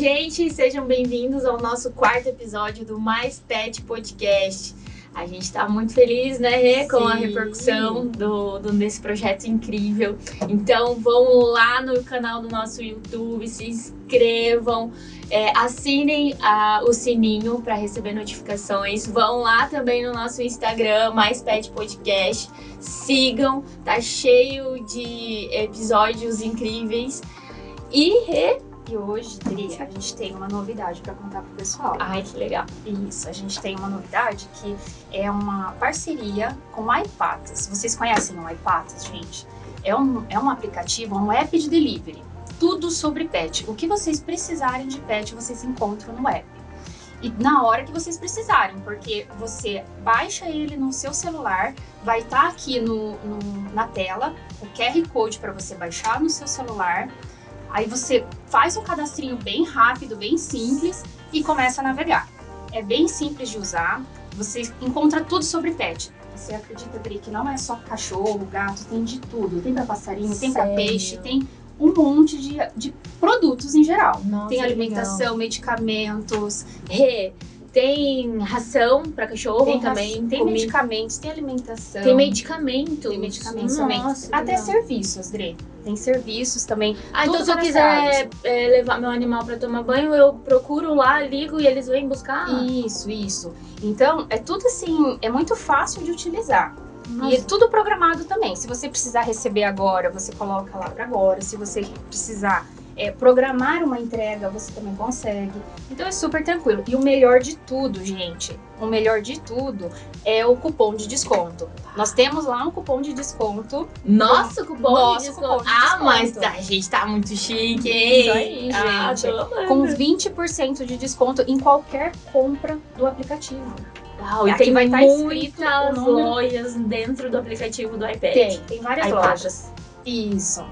gente! Sejam bem-vindos ao nosso quarto episódio do Mais Pet Podcast. A gente tá muito feliz, né, Rê, com a repercussão desse projeto incrível. Então, vão lá no canal do nosso YouTube, se inscrevam, assinem o sininho para receber notificações. Vão lá também no nosso Instagram, Mais Pet Podcast. Sigam, tá cheio de episódios incríveis. E hoje, Dri, a gente tem uma novidade para contar pro pessoal. Ai, que legal. Isso, a gente tem uma novidade que é uma parceria com a iPatas. Vocês conhecem o iPatas, gente? É um aplicativo, um app de delivery. Tudo sobre pet. O que vocês precisarem de pet, vocês encontram no app. E na hora que vocês precisarem, porque você baixa ele no seu celular, vai estar aqui na tela o QR Code para você baixar no seu celular. Aí você faz um cadastrinho bem rápido, bem simples e começa a navegar. É bem simples de usar, você encontra tudo sobre pet. Você acredita, Dri, que não é só cachorro, gato, tem de tudo. Tem para passarinho, tem para peixe, tem um monte de produtos em geral. Nossa, tem alimentação, medicamentos, tem ração para cachorro também. Tem medicamentos, tem alimentação. Tem medicamentos. Tem medicamentos Nossa, também. Até serviços, Dri. Tem serviços também. Então se eu quiser levar meu animal para tomar banho, eu procuro lá, ligo e eles vêm buscar? Isso. Então, é tudo assim, é muito fácil de utilizar. Nossa. E é tudo programado também. Se você precisar receber agora, você coloca lá para agora. Se você precisar programar uma entrega, você também consegue. Então é super tranquilo. E o melhor de tudo, gente, é o cupom de desconto. Nós temos lá um cupom de desconto. Nosso cupom de desconto. Mas a gente tá muito chique, hein? Isso aí, gente. Com 20% de desconto em qualquer compra do aplicativo. Uau, e tem vai estar muitas lojas dentro do aplicativo do iPad. Tem várias lojas. Isso.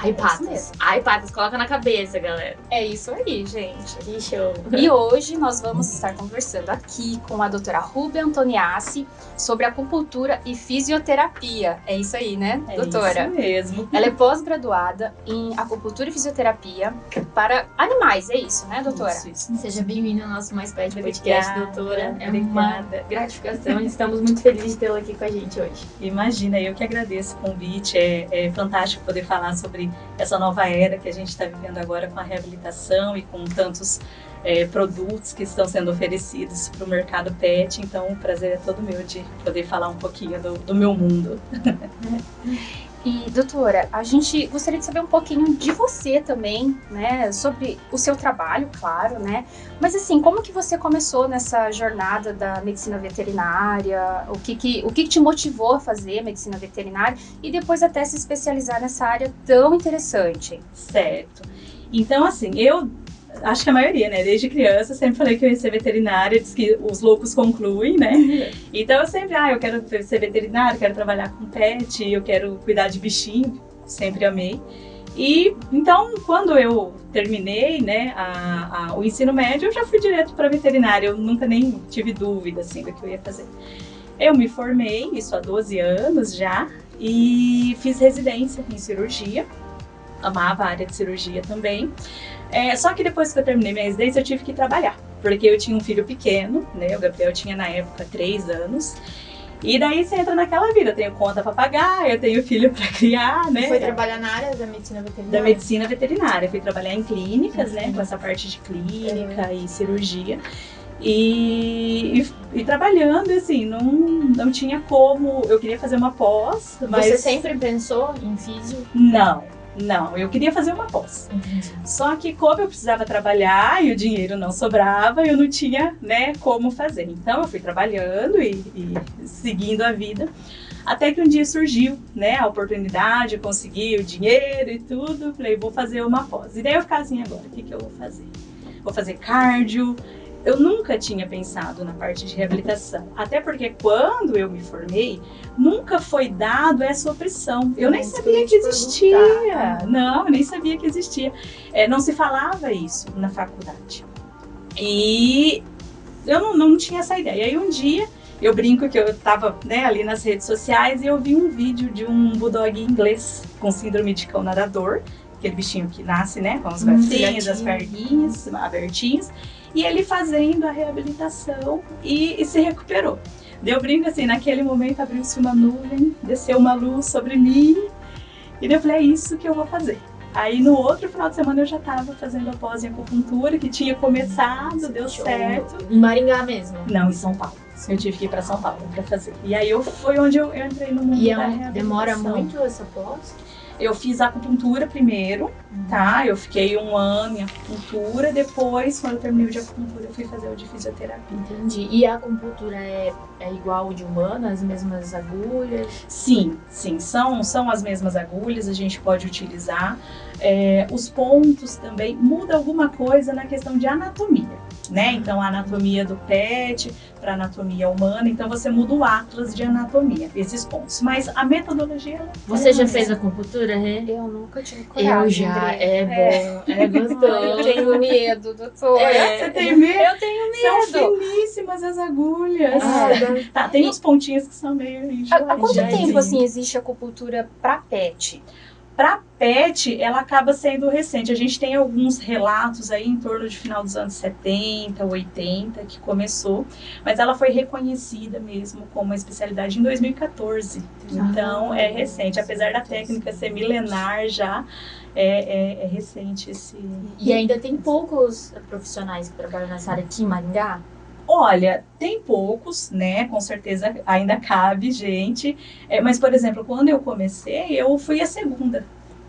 iPatas, coloca na cabeça, galera. É isso aí, gente. Que show. E hoje nós vamos estar conversando aqui com a doutora Ruby Antoniassi sobre acupuntura e fisioterapia. É isso aí, né, doutora? É isso mesmo. Ela é pós-graduada em acupuntura e fisioterapia para animais, é isso, né, doutora? Isso. Seja bem-vinda ao nosso Mais Pet Podcast, doutora. É uma Obrigada. gratificação. Estamos muito felizes de tê-la aqui com a gente hoje. Imagina, eu que agradeço o convite. É fantástico poder falar sobre essa nova era que a gente está vivendo agora com a reabilitação e com tantos produtos que estão sendo oferecidos para o mercado pet. Então, o prazer é todo meu de poder falar um pouquinho do meu mundo. E, doutora, a gente gostaria de saber um pouquinho de você também, né, sobre o seu trabalho, claro, né, mas assim, como que você começou nessa jornada da medicina veterinária, o que te motivou a fazer medicina veterinária e depois até se especializar nessa área tão interessante? Certo. Então, assim, eu acho que a maioria, né? Desde criança, sempre falei que eu ia ser veterinária, diz que os loucos concluem, né? Então eu sempre, eu quero ser veterinária, quero trabalhar com pet, eu quero cuidar de bichinho, sempre amei. E então, quando eu terminei, né, o ensino médio, eu já fui direto para veterinária, eu nunca nem tive dúvida, assim, do que eu ia fazer. Eu me formei, isso há 12 anos já, e fiz residência em cirurgia, amava a área de cirurgia também. Só que depois que eu terminei minha residência, eu tive que trabalhar, porque eu tinha um filho pequeno, né? O Gabriel tinha na época 3 anos. E daí você entra naquela vida, eu tenho conta para pagar, eu tenho filho para criar, né? Foi trabalhar na área da medicina veterinária? Da medicina veterinária, fui trabalhar em clínicas, né? Com essa parte de clínica e cirurgia. E trabalhando, assim, não tinha como, eu queria fazer uma pós, mas... Você sempre pensou em físio? Não, eu queria fazer uma pós. Só que como eu precisava trabalhar e o dinheiro não sobrava, eu não tinha, né, como fazer. Então eu fui trabalhando e seguindo a vida, até que um dia surgiu, né, a oportunidade, eu consegui o dinheiro e tudo, falei, vou fazer uma pós. E daí eu ficava assim, agora, o que eu vou fazer? Vou fazer cardio. Eu nunca tinha pensado na parte de reabilitação, até porque quando eu me formei, nunca foi dado essa opção. Eu nem sabia que existia. Não, eu nem sabia que existia. Não se falava isso na faculdade. E eu não tinha essa ideia. E aí um dia, eu brinco que eu estava, né, ali nas redes sociais e eu vi um vídeo de um bulldog inglês com síndrome de cão nadador, aquele bichinho que nasce, né, com os bracinhos, as perninhas abertinhas, e ele fazendo a reabilitação e se recuperou. Deu brinco assim, naquele momento abriu-se uma nuvem, desceu uma luz sobre mim, e daí eu falei, é isso que eu vou fazer. Aí no outro final de semana eu já estava fazendo a pós em acupuntura, que tinha começado, deu certo. Em Maringá mesmo? Não, em São Paulo. Eu tive que ir para São Paulo para fazer. E aí foi onde eu entrei no mundo da reabilitação. Demora muito essa pós? Eu fiz a acupuntura primeiro, tá? Eu fiquei 1 ano em acupuntura, depois, quando eu terminei o de acupuntura, eu fui fazer o de fisioterapia. Entendi. E a acupuntura é igual ao de humana, as mesmas agulhas? Sim, são as mesmas agulhas, a gente pode utilizar. Os pontos também, muda alguma coisa na questão de anatomia, né? Então, a anatomia do pet para anatomia humana, então você muda o atlas de anatomia, esses pontos. Mas a metodologia... Você já fez acupuntura, Rê? Eu nunca tive coragem. Eu já, é bom, é gostoso. Eu tenho medo, doutora. Você tem medo? Eu tenho medo. São finíssimas as agulhas. Ah, Tem uns pontinhos que são meio Há quanto enjoadinhos. tempo, assim, existe acupuntura para pet? Para pet, ela acaba sendo recente. A gente tem alguns relatos aí em torno de final dos anos 70, 80, que começou, mas ela foi reconhecida mesmo como uma especialidade em 2014. Então, é recente. Apesar da técnica ser milenar já, é recente esse... E ainda tem poucos profissionais que trabalham nessa área aqui em Maringá? Olha, tem poucos, né? Com certeza ainda cabe gente. Mas, por exemplo, quando eu comecei, eu fui a segunda,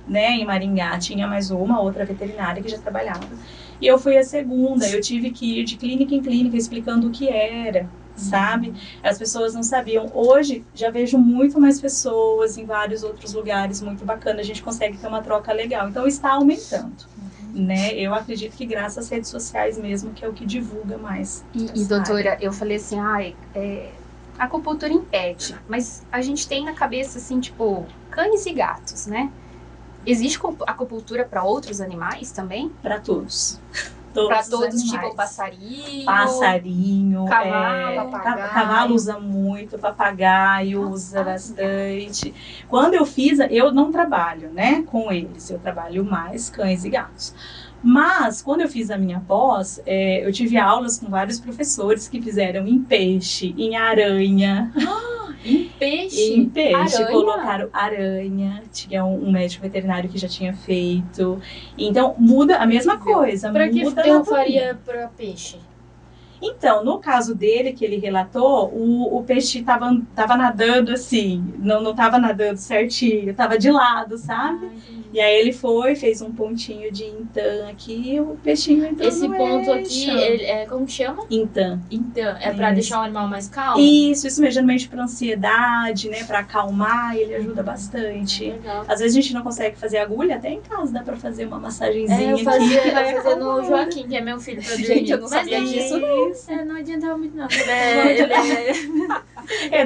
né? Em Maringá tinha mais uma outra veterinária que já trabalhava. E eu fui a segunda. Eu tive que ir de clínica em clínica explicando o que era, sabe? As pessoas não sabiam. Hoje já vejo muito mais pessoas em vários outros lugares, muito bacana. A gente consegue ter uma troca legal. Então está aumentando. Né? Eu acredito que graças às redes sociais mesmo, que é o que divulga mais. E doutora, eu falei assim, acupuntura em pet, mas a gente tem na cabeça assim, tipo, cães e gatos, né? Existe acupuntura para outros animais também? Para todos. Para todos, tipo passarinho, cavalo, papagaio. Cavalo usa muito, papagaio usa bastante. Quando eu fiz, eu não trabalho, né, com eles, eu trabalho mais cães e gatos. Mas, quando eu fiz a minha pós, eu tive aulas com vários professores que fizeram em peixe, em aranha. Em peixe? Em peixe, aranha? colocaram aranha. Tinha um médico veterinário que já tinha feito. Então, muda a mesma coisa. Pra que muda eu anatomia. faria para peixe? Então, no caso dele, que ele relatou, o peixe tava nadando assim, não tava nadando certinho, tava de lado, sabe? E aí ele fez um pontinho de Intan aqui e o peixinho entrou Esse no ponto eixo. aqui, como que chama? Intan. Então, é para Isso. deixar o animal mais calmo? Isso mesmo, geralmente para ansiedade, né, para acalmar, ele ajuda bastante. Legal. Às vezes a gente não consegue fazer agulha, até em casa dá para fazer uma massagenzinha Eu aqui. fazia, que vai eu fazia no acalmando. Joaquim, que é meu filho, pra Gente, eu não Mas sabia é disso, isso. não. Não adiantava muito, não.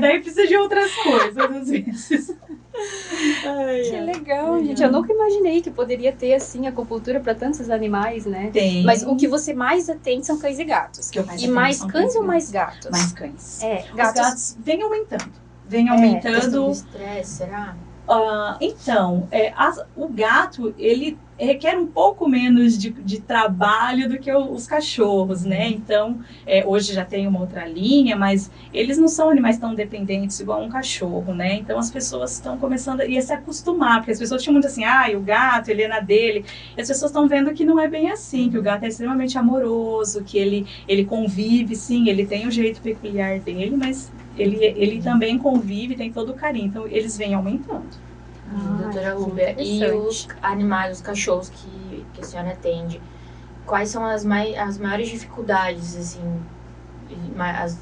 Daí precisa de outras coisas, às vezes. Que legal, gente. Eu nunca imaginei que poderia ter, assim, acupuntura para tantos animais, né? Tem. Mas o que você mais atende são cães e gatos. Que eu mais E atendo mais são cães ou e mais gatos? Mais cães. Os Os gatos vêm aumentando. Vem aumentando. Questão do estresse, será? Então, o gato, ele requer um pouco menos de trabalho do que os cachorros, né? Então, hoje já tem uma outra linha, mas eles não são animais tão dependentes igual um cachorro, né? Então, as pessoas estão começando a se acostumar, porque as pessoas tinham muito assim, o gato, ele é na dele. E as pessoas estão vendo que não é bem assim, que o gato é extremamente amoroso, que ele convive, sim, ele tem o jeito peculiar dele, mas ele também convive, tem todo o carinho. Então, eles vêm aumentando. Doutora Rúbia, e os animais, os cachorros que a senhora atende, quais são as maiores dificuldades, assim, as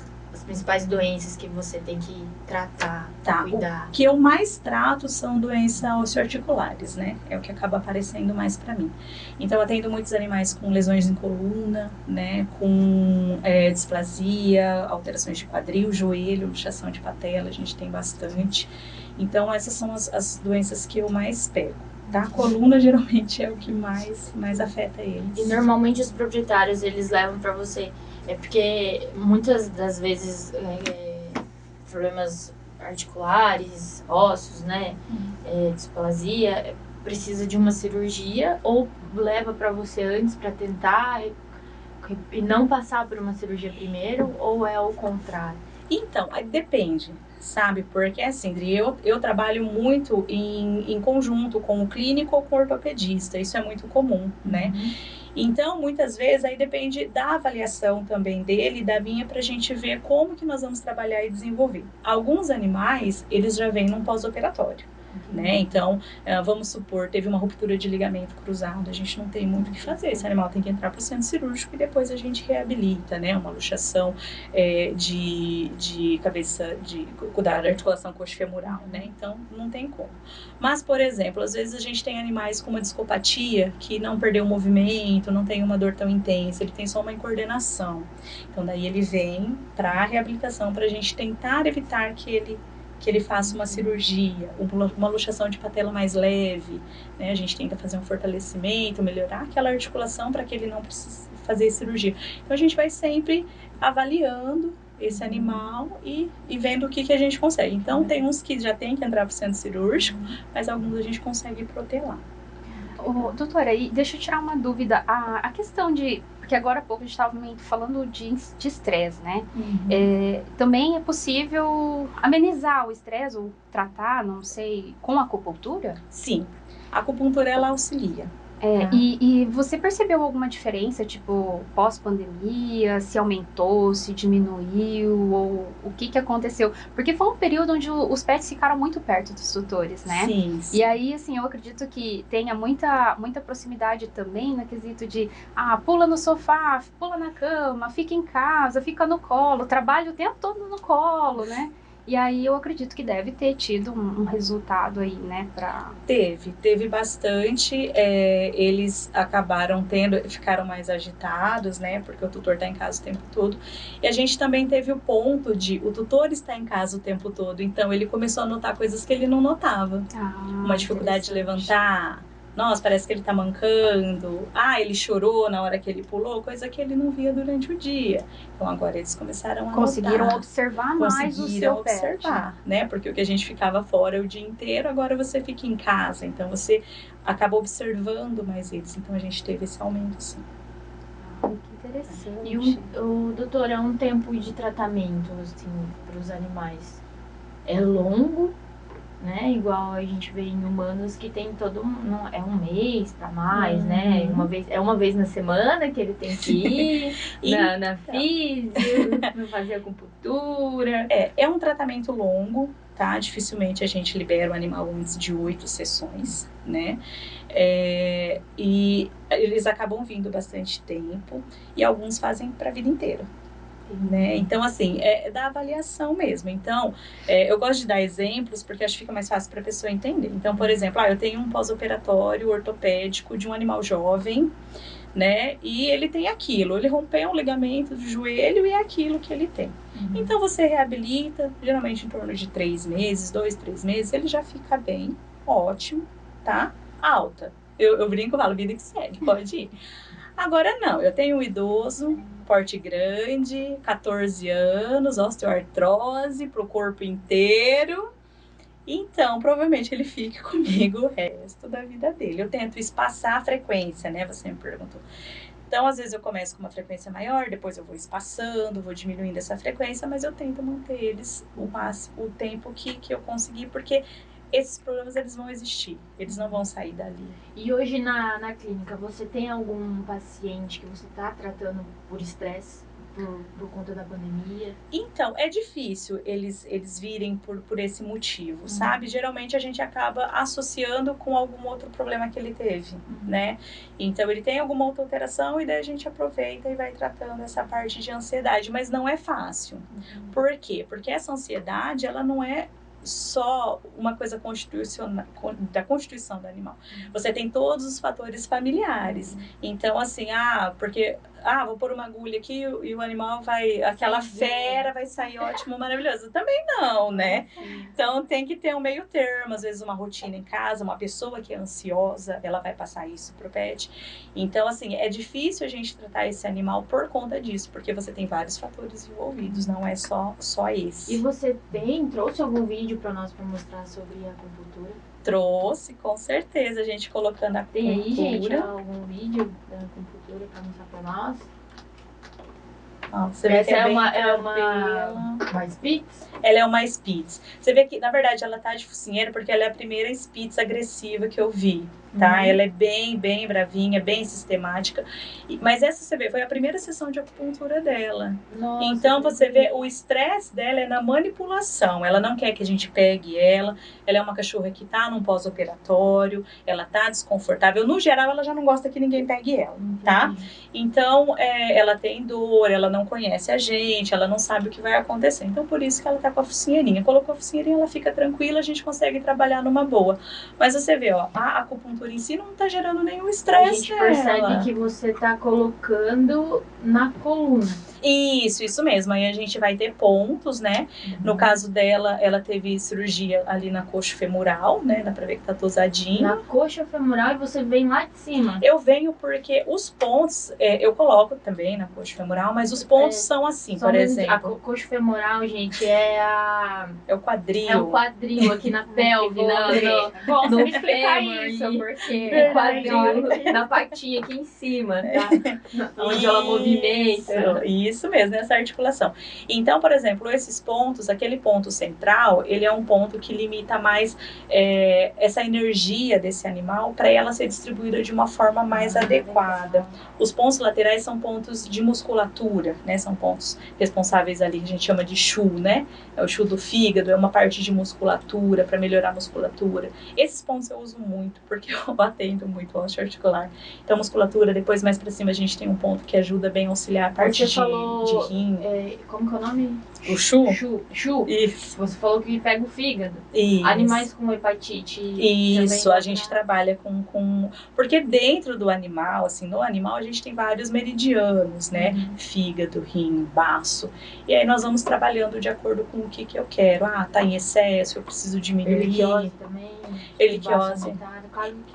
principais doenças que você tem que tratar, cuidar? O que eu mais trato são doenças osteoarticulares, né? É o que acaba aparecendo mais para mim. Então, eu atendo muitos animais com lesões em coluna, né? Com displasia, alterações de quadril, joelho, luxação de patela, a gente tem bastante. Então, essas são as doenças que eu mais pego. Tá? A coluna geralmente é o que mais afeta eles. E normalmente os proprietários, eles levam para você, porque muitas das vezes problemas articulares, ossos, né, displasia, precisa de uma cirurgia ou leva para você antes para tentar e não passar por uma cirurgia primeiro, ou é o contrário? Então, aí depende, sabe? Porque assim, Dri, eu trabalho muito em conjunto com o clínico ou com o ortopedista, isso é muito comum, né? Então, muitas vezes, aí depende da avaliação também dele e da minha pra gente ver como que nós vamos trabalhar e desenvolver. Alguns animais, eles já vêm num pós-operatório. Né? Então, vamos supor, teve uma ruptura de ligamento cruzado, a gente não tem muito o que fazer, esse animal tem que entrar para o centro cirúrgico e depois a gente reabilita, né? Uma luxação de cabeça, da articulação coxofemoral, né? Então, não tem como. Mas, por exemplo, às vezes a gente tem animais com uma discopatia que não perdeu o movimento, não tem uma dor tão intensa, ele tem só uma incoordenação. Então, daí ele vem para a reabilitação, para a gente tentar evitar que ele faça uma cirurgia, uma luxação de patela mais leve, né? A gente tenta fazer um fortalecimento, melhorar aquela articulação para que ele não precise fazer cirurgia. Então a gente vai sempre avaliando esse animal e vendo o que a gente consegue. Então tem uns que já tem que entrar para o centro cirúrgico, mas alguns a gente consegue protelar. Doutora, e deixa eu tirar uma dúvida. A questão de... Porque agora há pouco a gente estava falando de estresse, né? Também é possível amenizar o estresse ou tratar, não sei, com acupuntura? Sim, a acupuntura ela auxilia. E você percebeu alguma diferença, tipo, pós-pandemia? Se aumentou, se diminuiu, ou o que aconteceu? Porque foi um período onde os pets ficaram muito perto dos tutores, né? Sim. E aí, assim, eu acredito que tenha muita proximidade também no quesito de, pula no sofá, pula na cama, fica em casa, fica no colo, trabalha o tempo todo no colo, né? E aí eu acredito que deve ter tido um resultado aí, né? Teve bastante. Eles acabaram ficaram mais agitados, né? Porque o tutor está em casa o tempo todo. E a gente também teve o ponto de o tutor estar em casa o tempo todo. Então ele começou a notar coisas que ele não notava. Uma dificuldade de levantar. Nossa, parece que ele tá mancando. Ele chorou na hora que ele pulou, coisa que ele não via durante o dia. Então agora eles começaram a Conseguiram notar, observar mais o seu pet, né? Porque o que a gente ficava fora o dia inteiro, agora você fica em casa. Então você acaba observando mais eles. Então a gente teve esse aumento, sim. Que interessante. E doutor, é um tempo de tratamento, assim, para os animais? É longo? Né? Igual a gente vê em humanos que tem é um mês para mais, né? Uma vez na semana que ele tem que ir na físio, fazer acupuntura. É um tratamento longo, tá? Dificilmente a gente libera o animal antes de 8 sessões, né? E eles acabam vindo bastante tempo e alguns fazem para a vida inteira. Né? Então, assim, é da avaliação mesmo. Então, eu gosto de dar exemplos porque acho que fica mais fácil para a pessoa entender. Então, por exemplo, eu tenho um pós-operatório ortopédico de um animal jovem, né? E ele tem aquilo, ele rompeu um ligamento do joelho e é aquilo que ele tem. Então, você reabilita, geralmente em torno de 3 meses, 2, 3 meses, ele já fica bem, ótimo, tá? Alta. Eu brinco, falo, vida que segue, pode ir. Agora não, eu tenho um idoso, porte grande, 14 anos, osteoartrose pro corpo inteiro. Então, provavelmente ele fique comigo o resto da vida dele. Eu tento espaçar a frequência, né? Você me perguntou. Então, às vezes eu começo com uma frequência maior, depois eu vou espaçando, vou diminuindo essa frequência, mas eu tento manter eles o tempo que eu conseguir, porque esses problemas eles vão existir, eles não vão sair dali. E hoje na clínica, você tem algum paciente que você está tratando por estresse, por conta da pandemia? Então, é difícil eles virem por esse motivo, sabe? Geralmente a gente acaba associando com algum outro problema que ele teve, né? Então, ele tem alguma outra alteração e daí a gente aproveita e vai tratando essa parte de ansiedade, mas não é fácil. Por quê? Porque essa ansiedade, ela não é só uma coisa da constituição do animal. Você tem todos os fatores familiares. Então, assim, porque vou pôr uma agulha aqui e o animal vai, aquela fera vai sair ótimo, maravilhoso. Também não, né? Então tem que ter um meio termo, às vezes uma rotina em casa, uma pessoa que é ansiosa, ela vai passar isso pro pet. Então, assim, é difícil a gente tratar esse animal por conta disso, porque você tem vários fatores envolvidos, não é só esse. E você trouxe algum vídeo para nós para mostrar sobre a acupuntura? Trouxe, com certeza, a gente colocando a acupuntura. Tem aí, gente, algum vídeo da acupuntura para mostrar para nós? Você vê essa que é bem uma Spitz? Ela é uma Spitz. Você vê que, na verdade, ela tá de focinheiro porque ela é a primeira Spitz agressiva que eu vi, tá? Ela é bem bravinha, bem sistemática. Mas essa, você vê, foi a primeira sessão de acupuntura dela. Nossa, então, você vê, o estresse dela é na manipulação. Ela não quer que a gente pegue ela. Ela é uma cachorra que tá num pós-operatório, ela tá desconfortável. No geral, ela já não gosta que ninguém pegue ela, tá? Então, ela tem dor, ela não conhece a gente, ela não sabe o que vai acontecer. Então, por isso que ela tá com a focinheirinha. Colocou a focinheirinha, ela fica tranquila, a gente consegue trabalhar numa boa. Mas você vê, ó, a acupuntura em si não tá gerando nenhum estresse. A gente percebe que você tá colocando na coluna. Isso mesmo. Aí a gente vai ter pontos, né? No caso dela, ela teve cirurgia ali na coxa femoral, né? Dá pra ver que tá tosadinho. Na coxa femoral e você vem lá de cima? Eu venho porque os pontos, eu coloco também na coxa femoral, mas os pontos são assim, por exemplo. A coxa femoral, gente, é o quadril. É o quadril aqui na pelve, Bom, no você me explicar fêmur, isso, porque é quadril na patinha aqui em cima, tá? Onde ela movimenta. Isso mesmo, essa articulação. Então, por exemplo, esses pontos, aquele ponto central, ele é um ponto que limita mais essa energia desse animal para ela ser distribuída de uma forma mais adequada. Os pontos laterais são pontos de musculatura, né? São pontos responsáveis ali, que a gente chama de chu, né? É o chu do fígado, é uma parte de musculatura, para melhorar a musculatura. Esses pontos eu uso muito, porque eu atendo muito osteoarticular. Então, musculatura, depois mais para cima a gente tem um ponto que ajuda bem a auxiliar a parte de rim. Como que é o nome? O chu? Chu. Isso. Você falou que pega o fígado. Isso. Animais com hepatite. Isso, a gente trabalha com... Porque dentro do animal, assim, no animal a gente tem vários meridianos, né? Fígado, rim, baço. E aí nós vamos trabalhando de acordo com o que eu quero. Tá em excesso, eu preciso diminuir. Erliquiose também. Erliquiose.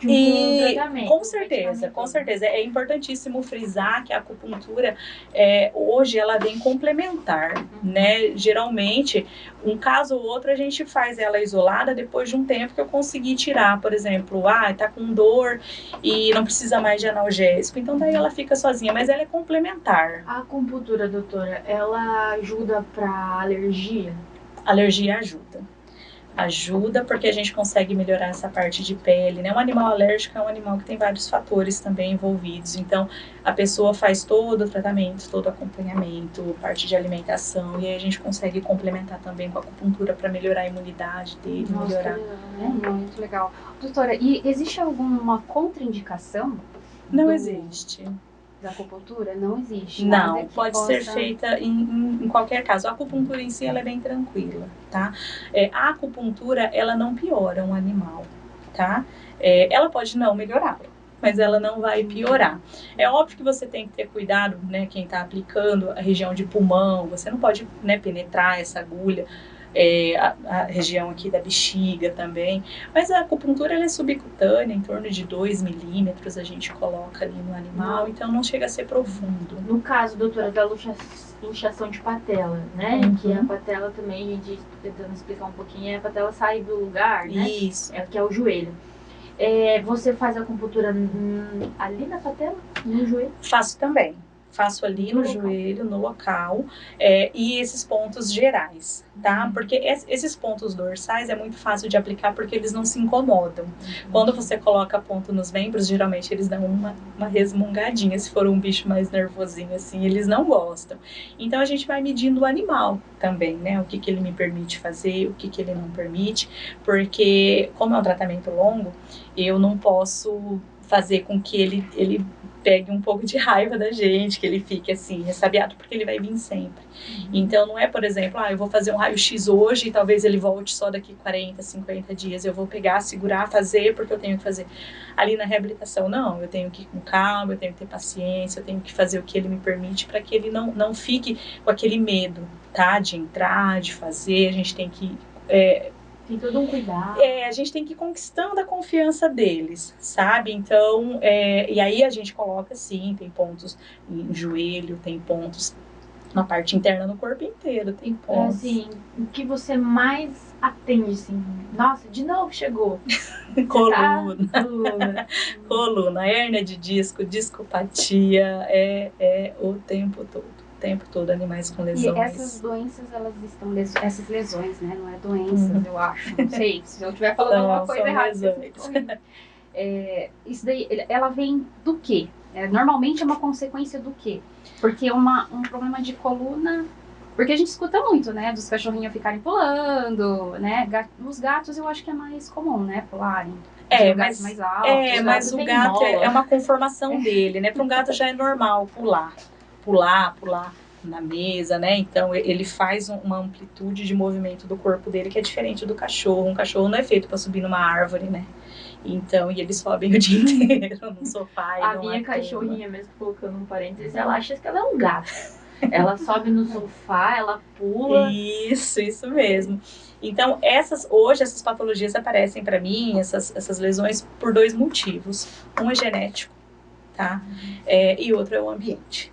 E com certeza. É importantíssimo frisar que a acupuntura, hoje, ela vem complementar, né? Geralmente, um caso ou outro, a gente faz ela isolada depois de um tempo que eu consegui tirar, por exemplo, tá com dor e não precisa mais de analgésico, então daí ela fica sozinha, mas ela é complementar. A acupuntura, doutora, ela ajuda para alergia? Alergia ajuda porque a gente consegue melhorar essa parte de pele, né? Um animal alérgico é um animal que tem vários fatores também envolvidos, então a pessoa faz todo o tratamento, todo o acompanhamento, parte de alimentação, e aí a gente consegue complementar também com a acupuntura para melhorar a imunidade dele, melhorar. Muito legal. Doutora, e existe alguma contraindicação? Não existe. Da acupuntura? Não existe. Não, pode ser feita em qualquer caso. A acupuntura em si, ela é bem tranquila, tá? A acupuntura, ela não piora um animal, tá? Ela pode não melhorá-lo, mas ela não vai piorar. É óbvio que você tem que ter cuidado, né? Quem tá aplicando a região de pulmão, você não pode, né, penetrar essa agulha. A região aqui da bexiga também, mas a acupuntura ela é subcutânea, em torno de 2 milímetros a gente coloca ali no animal, então não chega a ser profundo. No caso, doutora, da luxação de patela, né? Que a patela também, a gente tentando explicar um pouquinho, a patela sai do lugar, né? Isso. Que é o joelho. Você faz a acupuntura ali na patela? No joelho? Faço também. Faço ali no joelho, no local, e esses pontos gerais, tá? Porque esses pontos dorsais é muito fácil de aplicar porque eles não se incomodam. Quando você coloca ponto nos membros, geralmente eles dão uma resmungadinha, se for um bicho mais nervosinho assim, eles não gostam. Então a gente vai medindo o animal também, né? O que ele me permite fazer, o que ele não permite, porque como é um tratamento longo, eu não posso fazer com que ele pegue um pouco de raiva da gente, que ele fique assim, ressabiado, porque ele vai vir sempre. Então não é, por exemplo, eu vou fazer um raio-x hoje e talvez ele volte só daqui 40, 50 dias. Eu vou pegar, segurar, fazer porque eu tenho que fazer. Ali na reabilitação, não, eu tenho que ir com calma, eu tenho que ter paciência, eu tenho que fazer o que ele me permite para que ele não fique com aquele medo, tá? De entrar, de fazer, a gente tem que... Tem todo um cuidado. A gente tem que ir conquistando a confiança deles, sabe? Então, e aí a gente coloca, sim, tem pontos em joelho, tem pontos na parte interna no corpo inteiro, tem pontos. Assim, o que você mais atende, assim? Nossa, de novo chegou. Coluna. Coluna, hérnia de disco, discopatia, o tempo todo, animais com lesões. E essas doenças, elas estão... Essas lesões, né? Não é doenças, eu acho. Não sei, se eu estiver falando alguma coisa errada. Isso daí, ela vem do quê? Normalmente é uma consequência do quê? Porque um problema de coluna... Porque a gente escuta muito, né? Dos cachorrinhos ficarem pulando, né? Os gatos eu acho que é mais comum, né? Pularem. Mas, mais altos, mas o gato é uma conformação dele, né? Para um gato já é normal pular na mesa, né? Então ele faz uma amplitude de movimento do corpo dele que é diferente do cachorro. Um cachorro não é feito para subir numa árvore, né? Então, e eles sobem o dia inteiro no sofá. A minha cachorrinha, mesmo colocando um parênteses, ela acha que ela é um gato. Ela sobe no sofá, ela pula. Isso mesmo. Então, hoje essas patologias aparecem para mim, essas lesões, por 2 motivos. Um é genético, tá? E outro é o ambiente.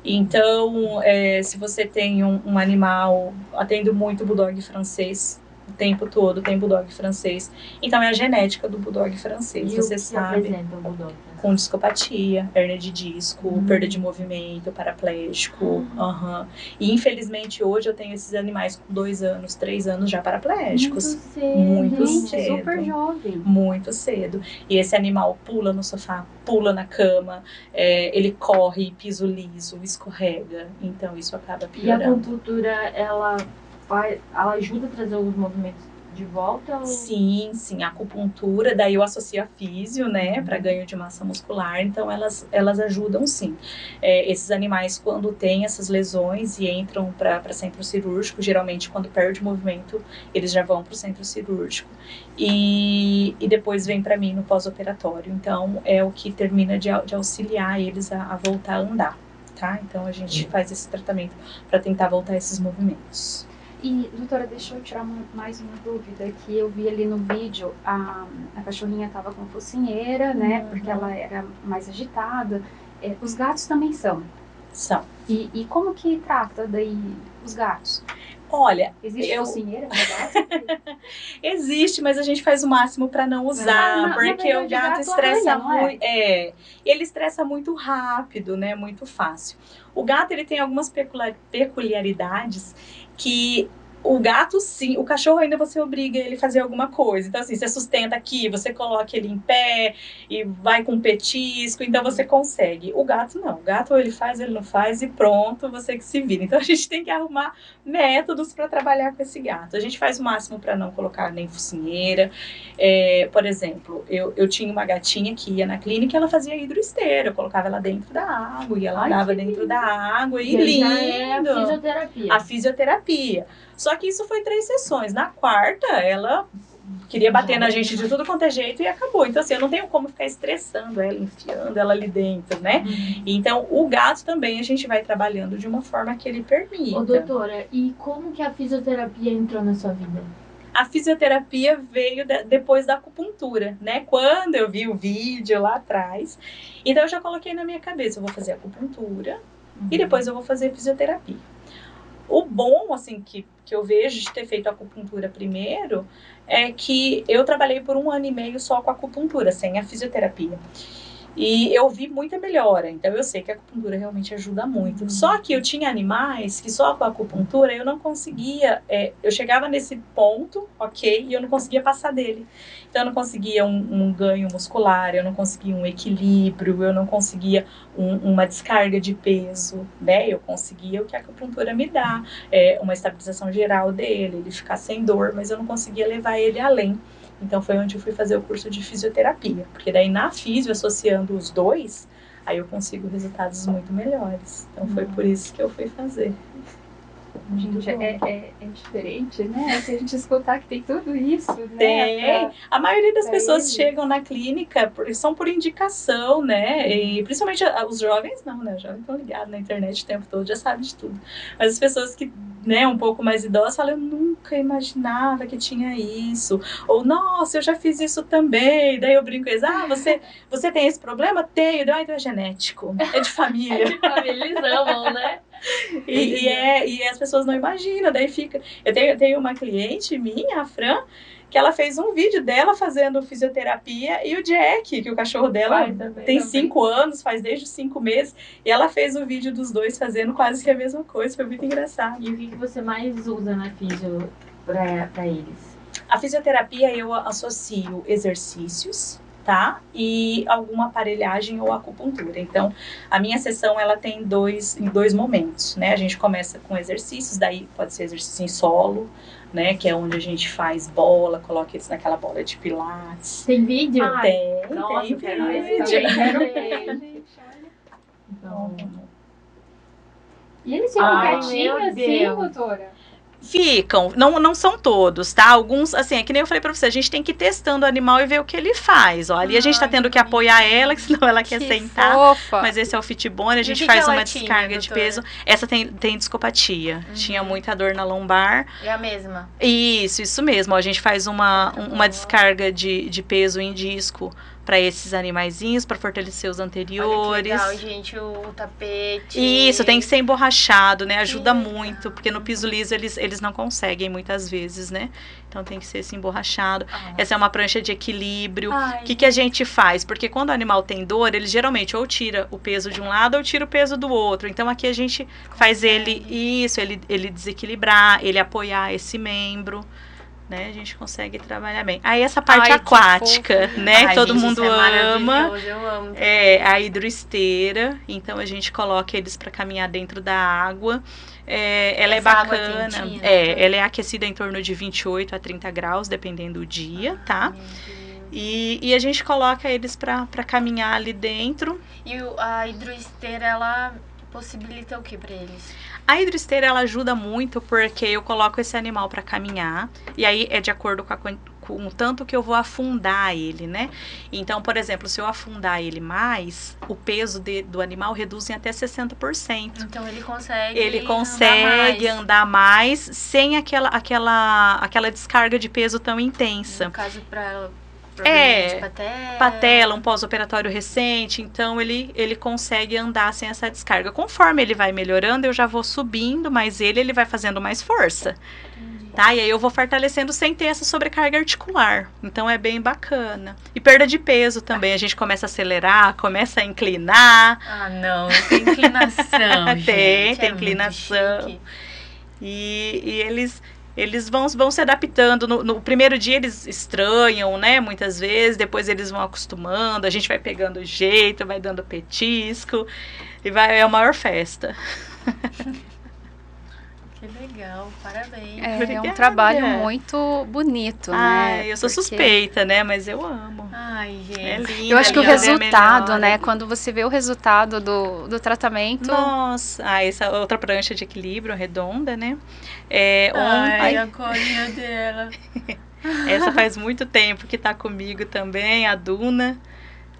Então, se você tem um animal, atendo muito bulldog francês, o tempo todo tem bulldog francês. Então, é a genética do bulldog francês, você sabe. Apresenta o bulldog? Com discopatia, hérnia de disco, perda de movimento, paraplégico. E infelizmente hoje eu tenho esses animais com 2 anos, 3 anos já paraplégicos. Muito cedo. Super jovem. Muito cedo. E esse animal pula no sofá, pula na cama, ele corre, piso liso, escorrega. Então isso acaba piorando. E a acupuntura, ela ajuda a trazer os movimentos de volta? Ou... Sim, a acupuntura, daí eu associo a físio, né, para ganho de massa muscular, então elas ajudam sim. Esses animais, quando têm essas lesões e entram para centro cirúrgico, geralmente quando perde o movimento, eles já vão para o centro cirúrgico e depois vem para mim no pós-operatório, então é o que termina de auxiliar eles a voltar a andar, tá? Então a gente faz esse tratamento para tentar voltar esses movimentos. E, doutora, deixa eu tirar mais uma dúvida, que eu vi ali no vídeo, a cachorrinha estava com focinheira, né, porque ela era mais agitada. Os gatos também são? São. E como que trata daí os gatos? Olha, existe focinheira no gato? Existe, mas a gente faz o máximo para não usar, porque o gato estressa muito. Ele estressa muito rápido, né? Muito fácil. O gato ele tem algumas peculiaridades que o gato sim, o cachorro ainda você obriga ele a fazer alguma coisa. Então assim, você sustenta aqui, você coloca ele em pé e vai com um petisco, então você consegue. O gato não, o gato ele faz, ele não faz e pronto, você que se vira. Então a gente tem que arrumar métodos para trabalhar com esse gato. A gente faz o máximo para não colocar nem focinheira. Por exemplo, eu tinha uma gatinha que ia na clínica e ela fazia hidroesteira, eu colocava ela dentro da água e ela andava dentro da água e lindo. A fisioterapia. A fisioterapia. Só que isso foi 3 sessões. Na 4ª, ela queria bater na gente de tudo quanto é jeito e acabou. Então, assim, eu não tenho como ficar estressando ela, enfiando ela ali dentro, né? Então, o gato também a gente vai trabalhando de uma forma que ele permita. Ô, doutora, e como que a fisioterapia entrou na sua vida? A fisioterapia veio depois da acupuntura, né? Quando eu vi o vídeo lá atrás. Então, eu já coloquei na minha cabeça, eu vou fazer acupuntura e depois eu vou fazer fisioterapia. O bom, assim, que eu vejo de ter feito a acupuntura primeiro é que eu trabalhei por 1 ano e meio só com a acupuntura, sem a fisioterapia. E eu vi muita melhora, então eu sei que a acupuntura realmente ajuda muito. Só que eu tinha animais que só com a acupuntura eu não conseguia, eu chegava nesse ponto, ok, e eu não conseguia passar dele. Então eu não conseguia um ganho muscular, eu não conseguia um equilíbrio, eu não conseguia uma descarga de peso, né? Eu conseguia o que a acupuntura me dá, uma estabilização geral dele, ele ficar sem dor, mas eu não conseguia levar ele além. Então foi onde eu fui fazer o curso de fisioterapia, porque daí na fisio, associando os dois, aí eu consigo resultados muito melhores. Então foi por isso que eu fui fazer. Gente, é diferente, né? Se a gente escutar que tem tudo isso, né? Tem. A maioria das pessoas eles. chegam na clínica são por indicação, né? E principalmente os jovens não, né? Os jovens estão ligados na internet o tempo todo, já sabem de tudo. Mas as pessoas que, né, um pouco mais idosas falam, eu nunca imaginava que tinha isso. Ou, nossa, eu já fiz isso também. Daí eu brinco com eles, você tem esse problema? Tenho. Então é genético, é de família. É de família, eles amam, né? E as pessoas não imaginam, daí fica... Eu tenho uma cliente minha, a Fran, que ela fez um vídeo dela fazendo fisioterapia, e o Jack, que o cachorro dela tem 5 anos, faz desde os 5 meses, e ela fez o vídeo dos dois fazendo quase que a mesma coisa, foi muito engraçado. E o que você mais usa na fisio pra eles? A fisioterapia eu associo exercícios, tá? E alguma aparelhagem ou acupuntura. Então, a minha sessão, ela tem em dois momentos, né? A gente começa com exercícios, daí pode ser exercício em solo, né? Que é onde a gente faz bola, coloca eles naquela bola de pilates. Tem vídeo? Tem quero ver. vídeo. Então, E eles ficam Ai, quietinhos meu assim, Deus. doutora? Ficam, não são todos, tá? Alguns, assim, é que nem eu falei pra você, a gente tem que ir testando o animal e ver o que ele faz. Ó, ali a gente tá tendo que apoiar ela, que senão ela quer sentar. Fofa. Mas esse é o Fitbone, a gente que faz que uma ela tinha, descarga de doutora? peso. Essa tem discopatia, tinha muita dor na lombar. É a mesma. Isso mesmo. Ó, a gente faz uma descarga de peso em disco para esses animaizinhos, para fortalecer os anteriores. Olha que legal, gente, o tapete. Isso, tem que ser emborrachado, né? Ajuda legal. muito, porque no piso liso eles não conseguem muitas vezes, né? Então tem que ser esse emborrachado. Essa é uma prancha de equilíbrio. O que a gente faz? Porque quando o animal tem dor, ele geralmente ou tira o peso de um lado ou tira o peso do outro. Então aqui a gente faz ele desequilibrar, ele apoiar esse membro. Né, a gente consegue trabalhar bem. Aí essa parte Ai, que aquática, fofo. né? Ai, Todo gente, mundo isso é ama. maravilhoso, eu amo. É a hidroesteira. Então a gente coloca eles para caminhar dentro da água. Ela Essa é água bacana. quentinha, né? Ela é aquecida em torno de 28 a 30 graus, dependendo do dia, tá? Meu Deus. E a gente coloca eles para caminhar ali dentro. E a hidroesteira, ela possibilita o que pra eles? A hidroesteira, ela ajuda muito porque eu coloco esse animal para caminhar, e aí é de acordo com o tanto que eu vou afundar ele, né? Então, por exemplo, se eu afundar ele mais, o peso do animal reduz em até 60%. Então ele consegue Andar mais sem aquela descarga de peso tão intensa. No caso, para patela, um pós-operatório recente, então ele consegue andar sem essa descarga. Conforme ele vai melhorando, eu já vou subindo, mas ele vai fazendo mais força. Tá? E aí eu vou fortalecendo sem ter essa sobrecarga articular. Então é bem bacana. E perda de peso também. A gente começa a acelerar, começa a inclinar. Ah, não, tem inclinação. Tem gente, inclinação. muito chique. E eles vão se adaptando. No primeiro dia eles estranham, né? Muitas vezes. Depois eles vão acostumando. A gente vai pegando o jeito, vai dando petisco. E é a maior festa. Que legal, parabéns. É Obrigada. um trabalho muito bonito, né? Eu sou Porque suspeita, né? Mas eu amo. Ai, gente. É lindo. Eu acho que o lindo, é resultado, melhor. né? Quando você vê o resultado do tratamento. Nossa, essa outra prancha de equilíbrio redonda, né? A colinha dela. Essa faz muito tempo que tá comigo também, a Duna.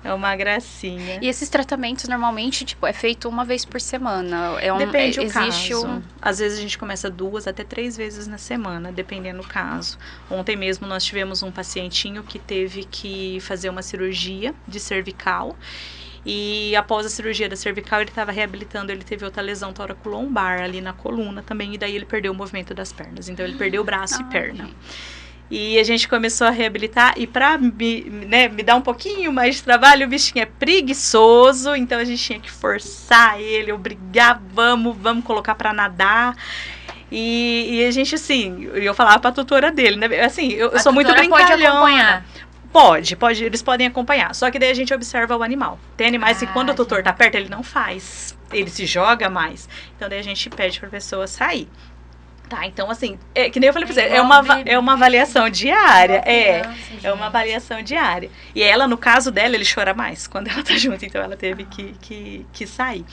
É uma gracinha. E esses tratamentos normalmente, tipo, é feito uma vez por semana. Depende do existe caso. Às vezes a gente começa 2 até 3 vezes na semana, dependendo do caso. Ontem mesmo nós tivemos um pacientinho que teve que fazer uma cirurgia de cervical. E após a cirurgia da cervical, ele estava reabilitando, ele teve outra lesão tóraco-lombar ali na coluna também. E daí ele perdeu o movimento das pernas. Então ele perdeu o braço e perna. E a gente começou a reabilitar, e para me dar um pouquinho mais de trabalho, o bichinho é preguiçoso, então a gente tinha que forçar ele, obrigar, vamos colocar para nadar. E a gente, assim, eu falava pra tutora dele, né? Assim, eu sou muito brincalhona. Pode acompanhar? Pode, eles podem acompanhar. Só que daí a gente observa o animal. Tem animais que quando o tutor tá perto, ele não faz. Ele se joga mais. Então daí a gente pede pra pessoa sair. Tá, então assim, que nem eu falei pra você, é uma avaliação diária, é uma avaliação diária. E ela, no caso dela, ele chora mais quando ela tá junto, então ela teve que sair.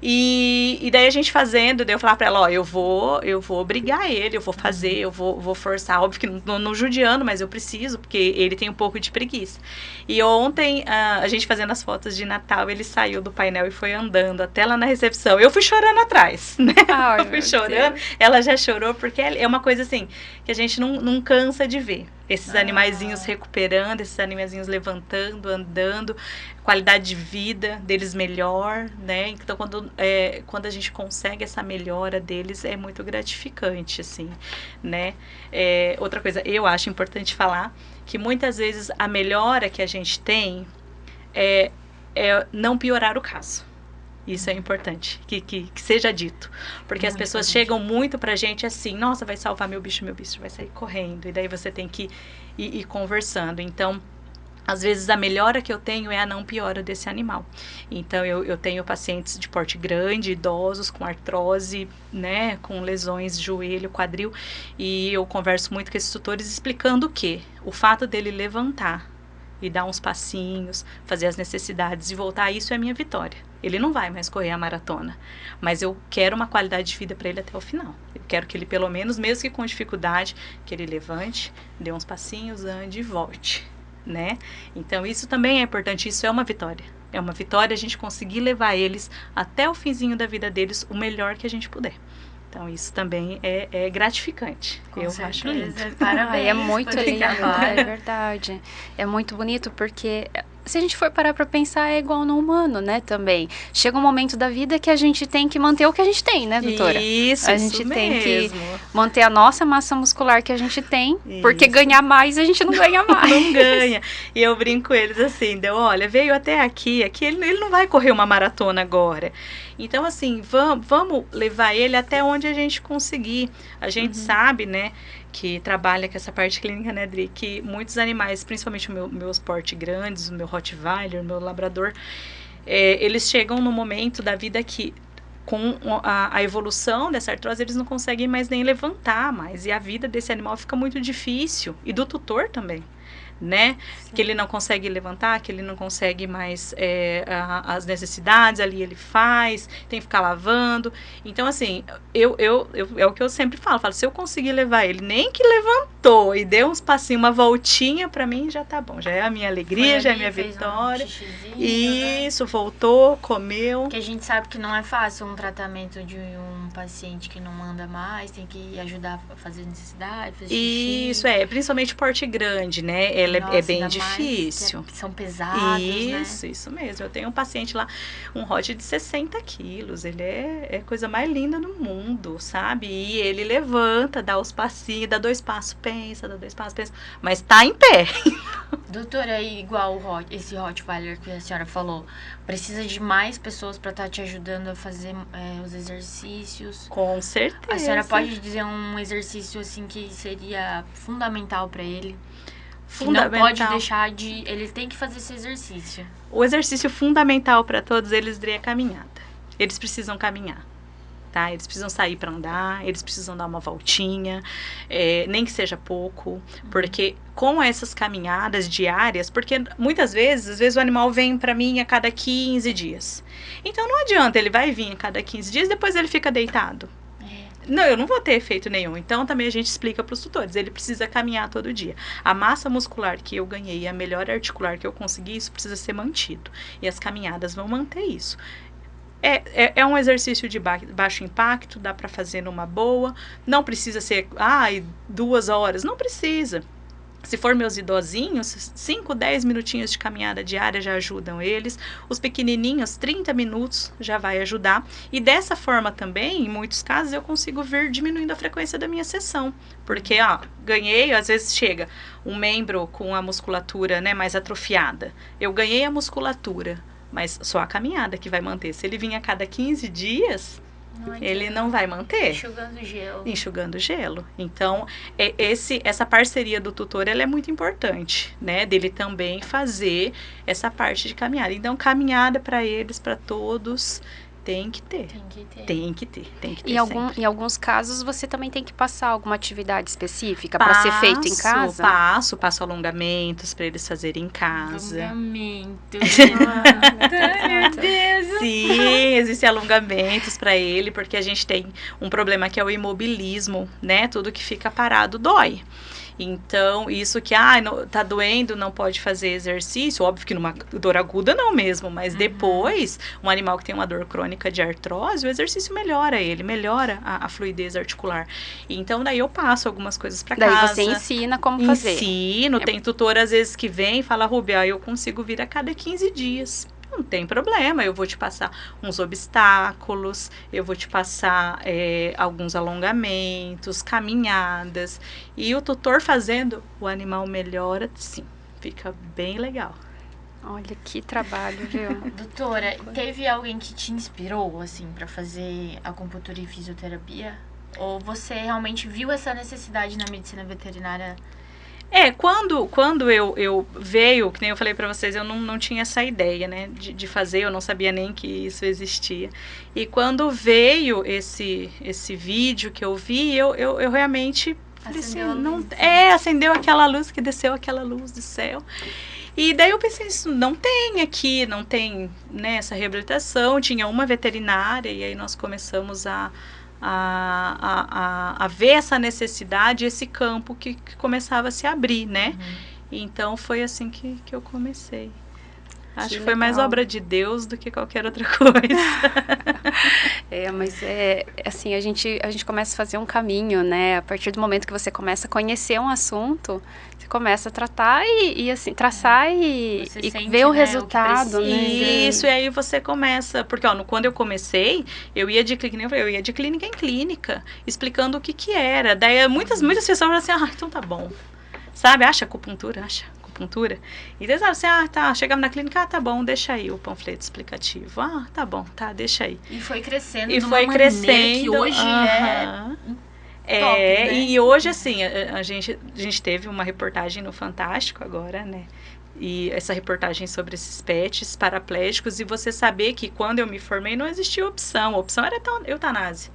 E daí a gente fazendo, daí eu falar pra ela, ó, eu vou obrigar ele, eu vou fazer, eu vou forçar, óbvio que não judiando, mas eu preciso, porque ele tem um pouco de preguiça. E ontem, a gente fazendo as fotos de Natal, ele saiu do painel e foi andando até lá na recepção. Eu fui chorando atrás, né? Eu fui chorando, ela já chorou, porque é uma coisa assim, que a gente não cansa de ver. Esses animaizinhos recuperando, esses animaizinhos levantando, andando, qualidade de vida deles melhor, né? Então, quando a gente consegue essa melhora deles, é muito gratificante, assim, né? Outra coisa, eu acho importante falar que muitas vezes a melhora que a gente tem é não piorar o caso. Isso é importante, que seja dito. Porque as pessoas chegam muito pra gente assim, nossa, vai salvar meu bicho vai sair correndo. E daí você tem que ir conversando. Então, às vezes a melhora que eu tenho é a não piora desse animal. Então, eu tenho pacientes de porte grande, idosos, com artrose, né, com lesões de joelho, quadril. E eu converso muito com esses tutores explicando o quê? O fato dele levantar e dar uns passinhos, fazer as necessidades e voltar, isso é a minha vitória. Ele não vai mais correr a maratona, mas eu quero uma qualidade de vida para ele até o final. Eu quero que ele, pelo menos, mesmo que com dificuldade, que ele levante, dê uns passinhos, ande e volte, né? Então, isso também é importante, isso é uma vitória. É uma vitória a gente conseguir levar eles até o finzinho da vida deles o melhor que a gente puder. Então, isso também é gratificante. Eu acho lindo. Parabéns. É muito lindo, é verdade. É muito bonito porque, se a gente for parar pra pensar, é igual no humano, né, também. Chega um momento da vida que a gente tem que manter o que a gente tem, né, doutora? Isso, a gente tem que manter a nossa massa muscular que a gente tem, porque ganhar mais a gente não ganha mais. Não ganha. E eu brinco com eles assim, olha, veio até aqui ele não vai correr uma maratona agora. Então, assim, vamos levar ele até onde a gente conseguir. A gente sabe, né, que trabalha com essa parte clínica, né, Dri, que muitos animais, principalmente meus porte grandes, o meu Rottweiler, o meu Labrador, eles chegam no momento da vida que, com a evolução dessa artrose, eles não conseguem mais nem levantar mais. E a vida desse animal fica muito difícil. E do tutor também, né? Sim. Que ele não consegue levantar, que ele não consegue mais as necessidades ali ele faz, tem que ficar lavando. Então, assim, é o que eu sempre falo, se eu conseguir levar ele, nem que levantou e deu uns passinhos, uma voltinha, pra mim já tá bom, já é a minha alegria, já é a minha vitória. Isso, né? Voltou, comeu. Porque a gente sabe que não é fácil um tratamento de um paciente que não anda mais, tem que ajudar a fazer necessidade, fazer xixi. Isso, principalmente porte grande, né? É bem difícil. Que são pesados, Isso mesmo. Eu tenho um paciente lá, um Hot de 60 quilos. Ele é a coisa mais linda do mundo, sabe? E ele levanta, dá os passinhos, dá 2 passos, pensa, dá 2 passos, pensa. Mas tá em pé. Doutora, igual esse Rottweiler que a senhora falou, precisa de mais pessoas para estar te ajudando a fazer os exercícios? Com certeza. A senhora pode dizer um exercício assim que seria fundamental para ele? Não pode deixar de... Ele tem que fazer esse exercício. O exercício fundamental para todos eles é a caminhada. Eles precisam caminhar, tá? Eles precisam sair para andar, eles precisam dar uma voltinha, nem que seja pouco, porque com essas caminhadas diárias, porque muitas vezes, às vezes o animal vem para mim a cada 15 dias. Então não adianta, ele vai vir a cada 15 dias, depois ele fica deitado. Não, eu não vou ter efeito nenhum. Então, também a gente explica para os tutores. Ele precisa caminhar todo dia. A massa muscular que eu ganhei, a melhor articular que eu consegui, isso precisa ser mantido. E as caminhadas vão manter isso. É um exercício de baixo impacto, dá para fazer numa boa. Não precisa ser, 2 horas. Não precisa. Se for meus idosinhos, 5, 10 minutinhos de caminhada diária já ajudam eles. Os pequenininhos, 30 minutos já vai ajudar. E dessa forma também, em muitos casos, eu consigo vir diminuindo a frequência da minha sessão. Porque, ganhei, às vezes chega um membro com a musculatura, né, mais atrofiada. Eu ganhei a musculatura, mas só a caminhada que vai manter. Se ele vir a cada 15 dias... ele não vai manter. Enxugando gelo. Então, essa parceria do tutor, ela é muito importante, né? Dele também fazer essa parte de caminhada. Então, caminhada para eles, para todos, Tem que ter. Tem que ter E em alguns casos você também tem que passar alguma atividade específica para ser feito em casa? Passo alongamentos para eles fazerem em casa. Alongamento. Meu Deus. Sim, existem alongamentos para ele, porque a gente tem um problema que é o imobilismo, né? Tudo que fica parado dói. Então, isso que, tá doendo, não pode fazer exercício, óbvio que numa dor aguda não mesmo, mas depois, um animal que tem uma dor crônica de artrose, o exercício melhora ele, melhora a fluidez articular. Então, daí eu passo algumas coisas para casa. Daí você ensina como fazer. Ensino, tem tutor às vezes que vem e fala, Rubia, eu consigo vir a cada 15 dias. Não tem problema, eu vou te passar uns obstáculos, eu vou te passar alguns alongamentos, caminhadas. E o tutor fazendo, o animal melhora, sim, fica bem legal. Olha que trabalho, viu? Doutora, teve alguém que te inspirou, assim, para fazer acupuntura e fisioterapia? Ou você realmente viu essa necessidade na medicina veterinária? Quando eu veio, que nem eu falei pra vocês, eu não tinha essa ideia, né, de fazer, eu não sabia nem que isso existia. E quando veio esse vídeo que eu vi, eu realmente falei assim, acendeu aquela luz, que desceu aquela luz do céu. E daí eu pensei, isso não tem aqui, não tem, né, essa reabilitação, tinha uma veterinária, e aí nós começamos a ver essa necessidade, esse campo que começava a se abrir, né? Então foi assim que eu comecei. Acho que foi mais obra de Deus do que qualquer outra coisa. Mas assim, a gente começa a fazer um caminho, né? A partir do momento que você começa a conhecer um assunto, você começa a tratar e assim, traçar e ver o resultado, né? Isso, e aí você começa, porque quando eu comecei, eu ia de clínica em clínica, explicando o que era. Daí muitas pessoas falam assim, então tá bom. Sabe, acha acupuntura. E eles falam assim, chegamos na clínica, tá bom, deixa aí o panfleto explicativo. Tá bom, deixa aí. E foi crescendo de uma maneira que hoje top, né? E hoje, assim, a gente teve uma reportagem no Fantástico agora, né? E essa reportagem sobre esses pets paraplégicos, e você saber que quando eu me formei não existia opção. A opção era eutanásia.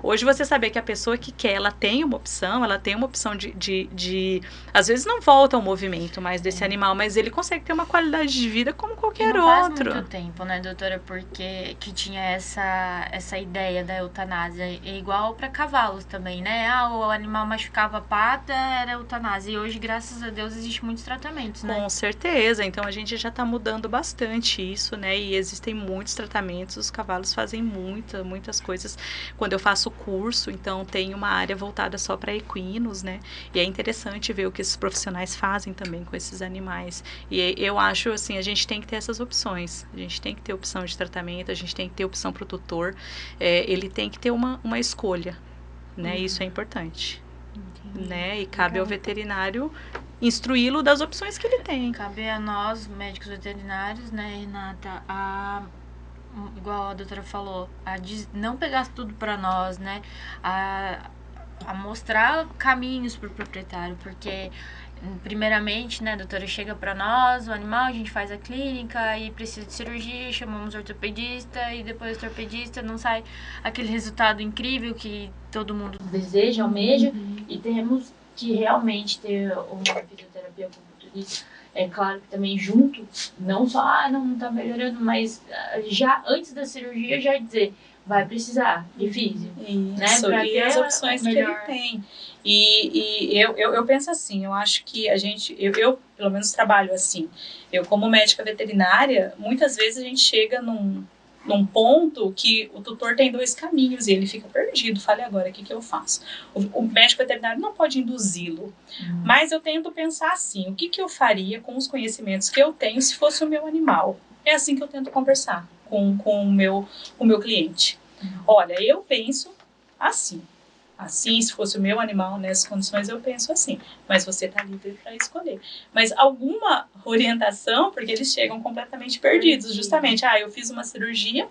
Hoje você saber que a pessoa que quer, ela tem uma opção de às vezes não volta ao movimento mais desse animal, mas ele consegue ter uma qualidade de vida como qualquer outro. Faz muito tempo, né, doutora, porque que tinha essa ideia da eutanásia, é igual para cavalos também, né? O animal machucava a pata, era eutanásia, e hoje, graças a Deus, existem muitos tratamentos, né? Com certeza, então a gente já está mudando bastante isso, né, e existem muitos tratamentos, os cavalos fazem muitas coisas. Quando eu faço curso, então tem uma área voltada só para equinos, né? E é interessante ver o que esses profissionais fazem também com esses animais. E eu acho, assim, a gente tem que ter essas opções. A gente tem que ter opção de tratamento, a gente tem que ter opção para o tutor. Ele tem que ter uma escolha, né? Isso é importante. Né? E cabe ao veterinário instruí-lo das opções que ele tem. Cabe a nós, médicos veterinários, né, Renata, igual a doutora falou, não pegar tudo para nós, né? A mostrar caminhos para o proprietário, porque primeiramente, né, a doutora chega para nós, o animal, a gente faz a clínica e precisa de cirurgia, chamamos o ortopedista e depois o ortopedista não sai aquele resultado incrível que todo mundo deseja, almeja, e temos que realmente ter uma fisioterapia acupunturista. É claro que também junto, não só, não tá melhorando, mas já antes da cirurgia já dizer, vai precisar de físio. Isso, né? E as opções que ele tem. E eu penso assim, eu acho que eu pelo menos trabalho assim. Eu como médica veterinária, muitas vezes a gente chega num ponto que o tutor tem 2 caminhos e ele fica perdido. Fale agora, o que eu faço? O médico veterinário não pode induzi-lo, mas eu tento pensar assim, o que eu faria com os conhecimentos que eu tenho se fosse o meu animal? É assim que eu tento conversar com o meu cliente. Olha, eu penso assim, se fosse o meu animal nessas condições, eu penso assim, mas você está livre para escolher. Mas alguma orientação, porque eles chegam completamente perdidos, justamente, eu fiz uma cirurgia,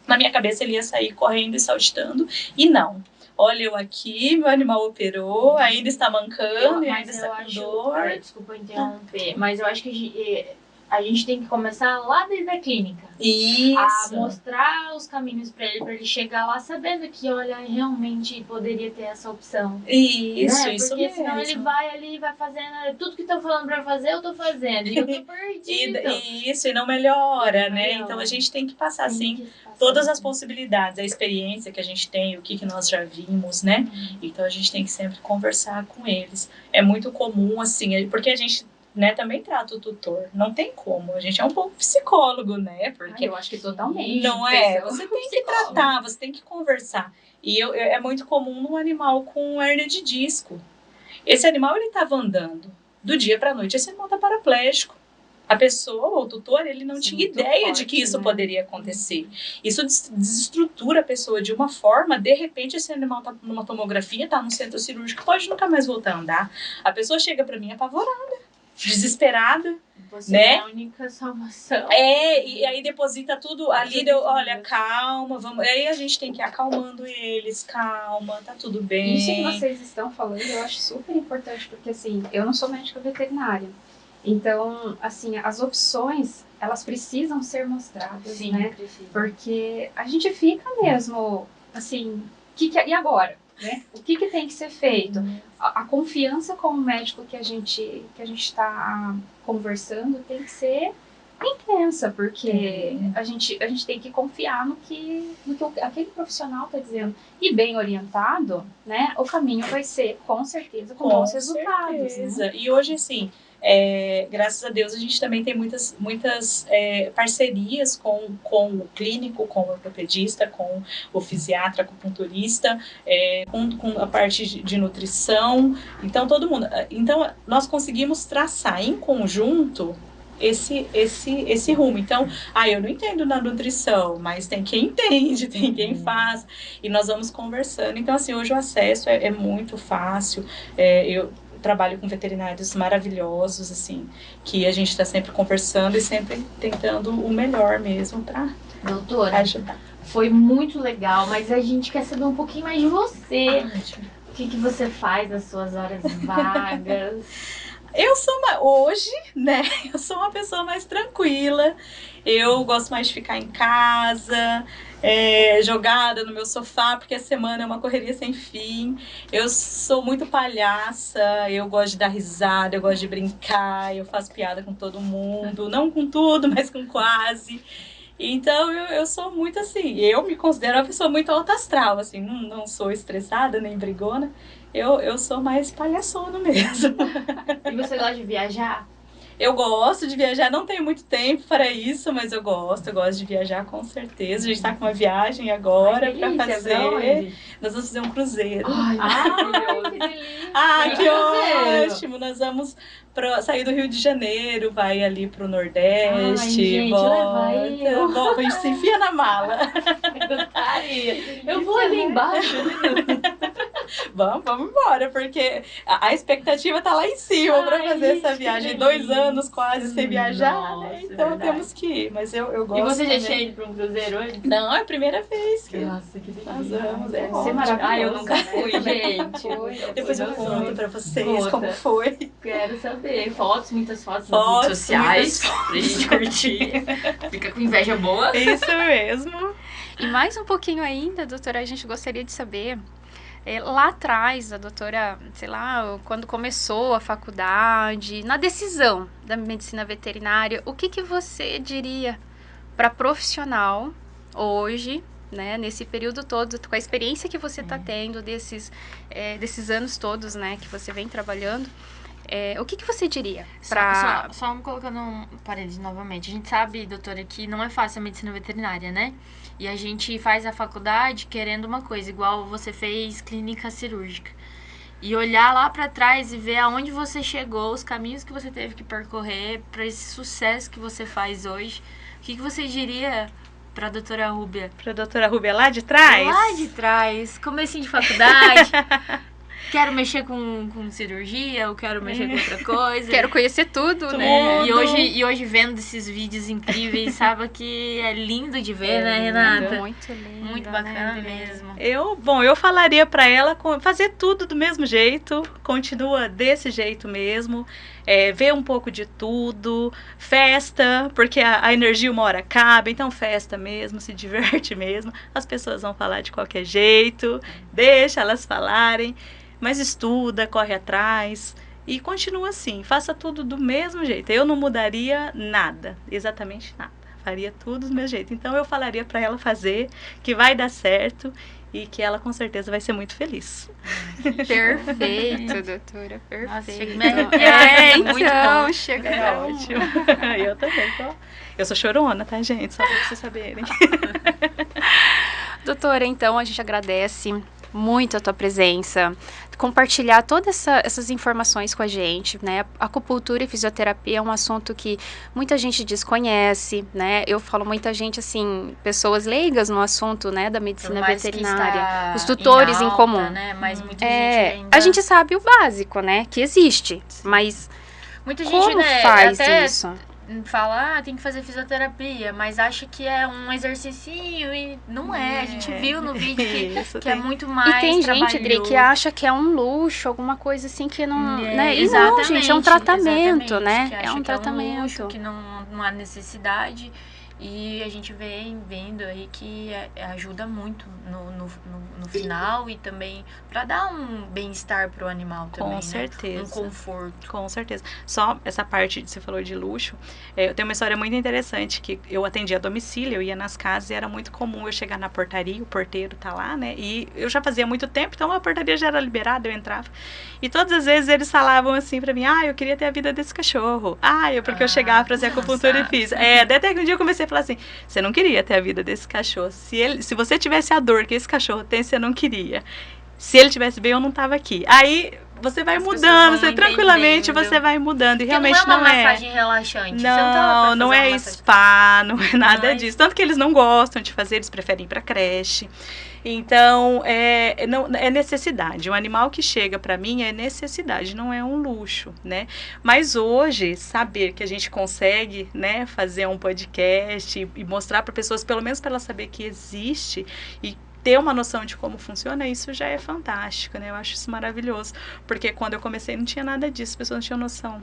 na minha cabeça ele ia sair correndo e saltitando, e não. Olha, eu aqui, meu animal operou, ainda está mancando e ainda está com dor. Desculpa interromper, mas eu acho que a gente tem que começar lá desde a clínica. Isso. A mostrar os caminhos pra ele chegar lá sabendo que, olha, realmente poderia ter essa opção. Isso, Né? isso Porque mesmo. senão ele vai ali, vai fazendo, tudo que estão falando pra fazer, eu tô fazendo. E eu tô perdido. E não melhora, Não né? melhora. Então a gente tem que passar, assim, Tem que passar todas as isso. possibilidades, a experiência que a gente tem, o que nós já vimos, né? Então a gente tem que sempre conversar com eles. É muito comum, assim, porque a gente, né, também trata o tutor. Não tem como. A gente é um pouco psicólogo, né? Porque Eu acho que totalmente. não é? Pessoa- Você tem que tratar, você tem que conversar. E é muito comum num animal com hérnia de disco. Esse animal, ele estava andando. Do dia para a noite, esse animal está paraplégico. A pessoa, o tutor, ele não Isso é tinha muito ideia forte, de que isso né? poderia acontecer. Isso desestrutura a pessoa de uma forma, de repente esse animal tá numa tomografia, tá no centro cirúrgico, pode nunca mais voltar a andar. A pessoa chega para mim apavorada, desesperada. Você né? é a única salvação. E aí deposita tudo ali, olha, calma, vamos. Aí a gente tem que ir acalmando eles, calma, tá tudo bem. Isso que vocês estão falando eu acho super importante, porque assim, eu não sou médica veterinária. Então, assim, as opções, elas precisam ser mostradas, Sim, né? precisa. Porque a gente fica mesmo, assim, e agora? Né? O que tem que ser feito? A confiança com o médico que a gente está conversando tem que ser intensa, porque a gente tem que confiar no que aquele profissional está dizendo. E bem orientado, né? O caminho vai ser, com certeza, com bons resultados. Certeza. Né? E hoje, assim, graças a Deus, a gente também tem muitas parcerias com o clínico, com o ortopedista, com o fisiatra, acupunturista, com a parte de nutrição. Então, todo mundo. Então, nós conseguimos traçar em conjunto esse rumo. Então, eu não entendo na nutrição, mas tem quem entende, tem quem faz, e nós vamos conversando. Então, assim, hoje o acesso é muito fácil. Eu trabalho com veterinários maravilhosos, assim, que a gente está sempre conversando e sempre tentando o melhor mesmo para ajudar. Foi muito legal, mas a gente quer saber um pouquinho mais de você. O que você faz nas suas horas vagas? Hoje, né, eu sou uma pessoa mais tranquila, eu gosto mais de ficar em casa, jogada no meu sofá, porque a semana é uma correria sem fim. Eu sou muito palhaça, eu gosto de dar risada, eu gosto de brincar, eu faço piada com todo mundo, não com tudo, mas com quase. Então, eu sou muito assim, eu me considero uma pessoa muito alta astral, assim, não sou estressada nem brigona. Eu sou mais palhaçona mesmo. E você gosta de viajar? Eu gosto de viajar, não tenho muito tempo para isso, mas eu gosto de viajar com certeza. A gente está com uma viagem agora para fazer. Nós vamos fazer um cruzeiro. Que delícia! Que ótimo! Nós vamos sair do Rio de Janeiro, vai ali pro Nordeste, gente, volta. eu. A gente se enfia na mala. Eu vou ali embaixo. Vamos embora, porque a expectativa tá lá em cima para fazer essa viagem. 2 anos quase sem viajar, né? Então temos que ir, mas eu gosto. E você já também. tinha ido para um cruzeiro hoje? Não, é a primeira vez que Nossa, que delícia. nós vamos. Deve ser ótimo. maravilhoso. Eu nunca fui, gente. Depois eu conto pra vocês Conta. como foi. Quero saber. Fotos, muitas fotos Fotos, nas redes sociais. muitas Pra gente curtir. Fica com inveja boa. Isso mesmo. E mais um pouquinho ainda, doutora, a gente gostaria de saber, lá atrás, a doutora, sei lá, quando começou a faculdade, na decisão da medicina veterinária, o que você diria para profissional hoje, né, nesse período todo, com a experiência que você está tendo desses anos todos, né, que você vem trabalhando, o que você diria? Só me colocando um parênteses novamente. A gente sabe, doutora, que não é fácil a medicina veterinária, né? E a gente faz a faculdade querendo uma coisa, igual você fez clínica cirúrgica. E olhar lá pra trás e ver aonde você chegou, os caminhos que você teve que percorrer para esse sucesso que você faz hoje. O que você diria pra doutora Rúbia? Pra doutora Rúbia lá de trás? Lá de trás, comecinho de faculdade. quero mexer com cirurgia, eu quero mexer com outra coisa. Quero conhecer tudo, né? E hoje vendo esses vídeos incríveis, sabe que é lindo de ver, né, Renata? Muito lindo. Muito bacana mesmo. Eu falaria pra ela fazer tudo do mesmo jeito, continua desse jeito mesmo, ver um pouco de tudo, festa, porque a energia uma hora acaba, então festa mesmo, se diverte mesmo, as pessoas vão falar de qualquer jeito, deixa elas falarem, mas estuda, corre atrás e continua assim, faça tudo do mesmo jeito. Eu não mudaria nada, exatamente nada. Faria tudo do meu jeito. Então eu falaria para ela fazer, que vai dar certo e que ela com certeza vai ser muito feliz. Perfeito, doutora, perfeito. Nossa, chega a me arrepiar, muito bom. Chega É ótimo. Eu também, tô. Eu sou chorona, tá, gente? Só pra vocês saberem. Doutora, então a gente agradece muito a tua presença, compartilhar todas essas informações com a gente, né? Acupuntura e fisioterapia é um assunto que muita gente desconhece, né? Eu falo muita gente, assim, pessoas leigas no assunto, né, da medicina veterinária, os tutores em comum. Né? Mas muita gente ainda... A gente sabe o básico, né, que existe, mas muita gente, como né, faz até isso? Fala, tem que fazer fisioterapia, mas acha que é um exercício e não é. A gente viu no vídeo que é muito mais E tem gente, Dri, que acha que é um luxo, alguma coisa assim que não... né? E não, gente, é um tratamento, né? É um tratamento. É um luxo, que não há necessidade. E a gente vem vendo aí que ajuda muito no final e também para dar um bem-estar pro animal também, Com certeza. Né? Um conforto. Com certeza. Só essa parte que você falou de luxo, eu tenho uma história muito interessante, que eu atendia a domicílio, eu ia nas casas e era muito comum eu chegar na portaria, o porteiro tá lá, né? E eu já fazia muito tempo, então a portaria já era liberada, eu entrava. E todas as vezes eles falavam assim pra mim, eu queria ter a vida desse cachorro. Porque eu chegava pra fazer acupuntura e fiz. Até que um dia eu comecei a falar assim, você não queria ter a vida desse cachorro. Se você tivesse a dor que esse cachorro tem, você não queria. Se ele tivesse bem, eu não tava aqui. Aí você vai mudando, você tranquilamente você vai mudando. E realmente não é uma massagem relaxante. Não é spa, não é nada disso. Tanto que eles não gostam de fazer, eles preferem ir pra creche. Então, é necessidade. O animal que chega para mim é necessidade, não é um luxo, né? Mas hoje, saber que a gente consegue, né, fazer um podcast e mostrar para pessoas, pelo menos para elas saber que existe e ter uma noção de como funciona, isso já é fantástico, né? Eu acho isso maravilhoso. Porque quando eu comecei não tinha nada disso, as pessoas não tinham noção.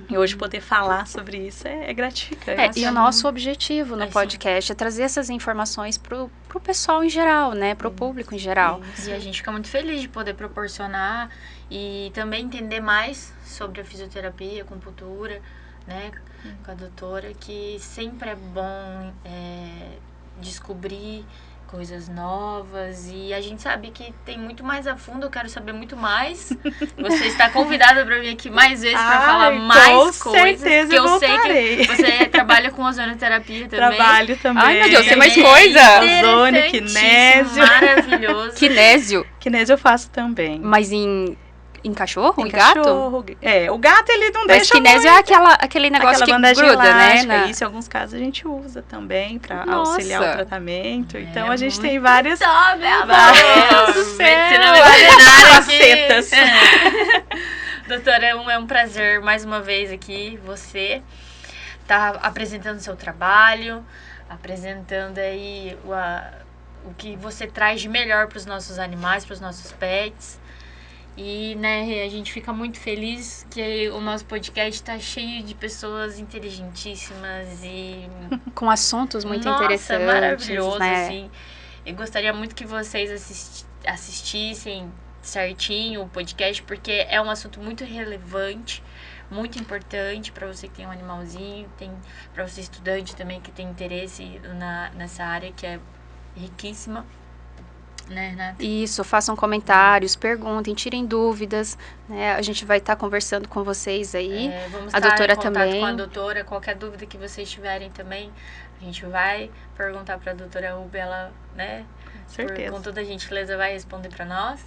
E hoje poder falar sobre isso é gratificante. E o nosso objetivo no podcast é trazer essas informações pro pessoal em geral, né? Pro público em geral. E a gente fica muito feliz de poder proporcionar e também entender mais sobre a fisioterapia, a acupuntura, né? Com a doutora, que sempre é bom descobrir coisas novas e a gente sabe que tem muito mais a fundo, eu quero saber muito mais. Você está convidada para vir aqui mais vezes para falar mais coisas. Com certeza eu voltarei. Sei que você trabalha com ozonoterapia também. Trabalho também. Ai, meu Deus, tem mais coisa. Ozônio, kinésio. Maravilhoso. Kinésio. Kinésio eu faço também. Mas em cachorro? Em gato? O gato ele não deixa. Mas kinésio é aquele negócio que gruda, elástica, né? Isso em alguns casos a gente usa também para auxiliar o tratamento. Então a gente tem várias. Meu Deus do céu! Facetas. Doutora, é um prazer mais uma vez aqui. Você tá apresentando seu trabalho, apresentando aí o que você traz de melhor para os nossos animais, para os nossos pets. E, né, a gente fica muito feliz que o nosso podcast está cheio de pessoas inteligentíssimas e... com assuntos muito interessantes. Maravilhoso, né? assim. Eu gostaria muito que vocês assistissem certinho o podcast, porque é um assunto muito relevante, muito importante para você que tem um animalzinho, para você estudante também que tem interesse nessa área que é riquíssima. Né, Renata? Isso, façam comentários, perguntem, tirem dúvidas, né? A gente vai estar conversando com vocês aí. Vamos a doutora em contato também. Com a doutora, qualquer dúvida que vocês tiverem também, a gente vai perguntar para a doutora Ubi, ela, né, certeza. Com toda a gentileza vai responder para nós.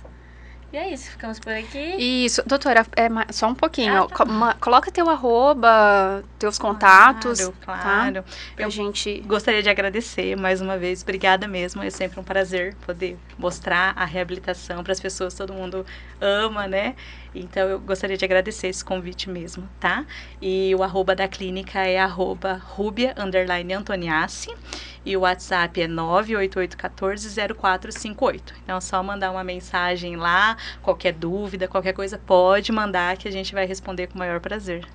E é isso, ficamos por aqui. Isso, doutora, só um pouquinho. Coloca teu arroba, teus contatos. Claro. Tá? Pra gente... Gostaria de agradecer mais uma vez. Obrigada mesmo. É sempre um prazer poder mostrar a reabilitação para as pessoas. Todo mundo ama, né? Então, eu gostaria de agradecer esse convite mesmo, tá? E o arroba da clínica é @rubia_antoniassi. E o WhatsApp é 988140458. Então, é só mandar uma mensagem lá, qualquer dúvida, qualquer coisa, pode mandar que a gente vai responder com o maior prazer.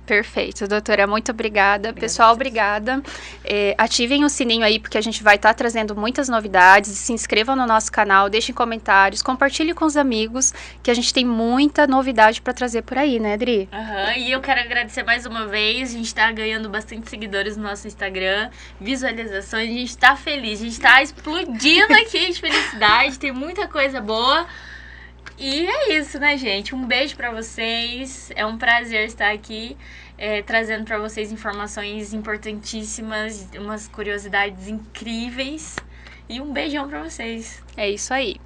Perfeito, doutora, muito obrigada. Pessoal, obrigada. Ativem o sininho aí, porque a gente vai estar trazendo muitas novidades. Se inscrevam no nosso canal, deixem comentários, compartilhe com os amigos, que a gente tem muita novidade para trazer por aí, né, Adri? E eu quero agradecer mais uma vez. A gente tá ganhando bastante seguidores no nosso Instagram, visualizações, a gente tá feliz, a gente tá explodindo aqui de felicidade, tem muita coisa boa. E é isso, né, gente? Um beijo pra vocês. É um prazer estar aqui trazendo pra vocês informações importantíssimas, umas curiosidades incríveis. E um beijão pra vocês. É isso aí.